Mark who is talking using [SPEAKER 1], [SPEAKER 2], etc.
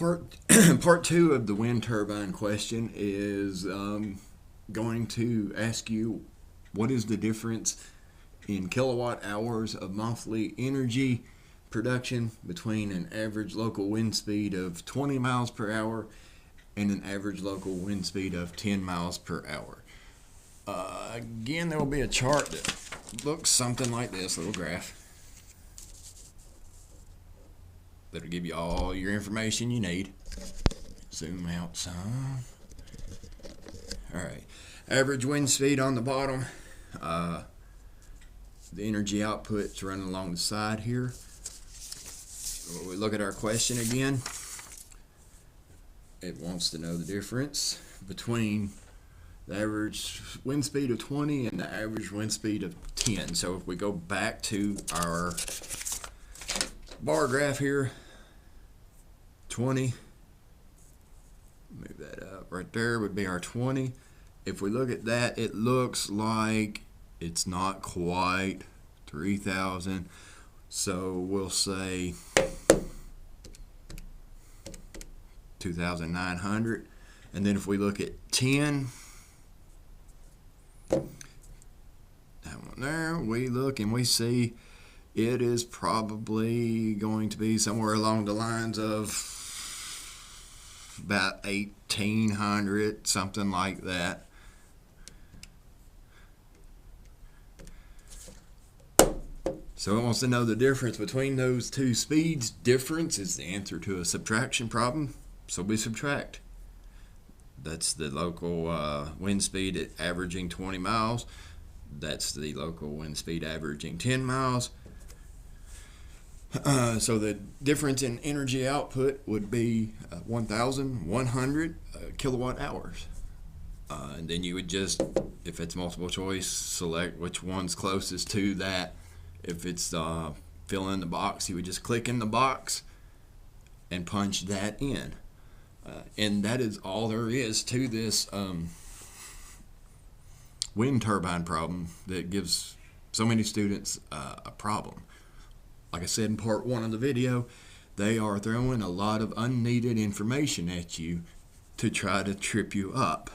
[SPEAKER 1] Part two of the wind turbine question is going to ask you what is the difference in kilowatt hours of monthly energy production between an average local wind speed of 20 miles per hour and an average local wind speed of 10 miles per hour. Again, there will be a chart that looks something like this, little graph. That'll give you all your information you need. Zoom out some. Alright, average wind speed on the bottom. The energy output's running along the side here. When we look at our question again, it wants to know the difference between the average wind speed of 20 and the average wind speed of 10. So if we go back to our bar graph here, 20, move that up, right there would be our 20. If we look at that, it looks like it's not quite 3,000, so we'll say 2,900. And then if we look at 10, that one there, we look and we see it is probably going to be somewhere along the lines of about 1,800, something like that. So it wants to know the difference between those two speeds. Difference is the answer to a subtraction problem, so we subtract. That's the local wind speed at averaging 20 miles. That's the local wind speed averaging 10 miles. So the difference in energy output would be 1,100 kilowatt hours. And then you would just, if it's multiple choice, select which one's closest to that. If it's fill in the box, you would just click in the box and punch that in. And that is all there is to this wind turbine problem that gives so many students a problem. Like I said in part one of the video, they are throwing a lot of unneeded information at you to try to trip you up.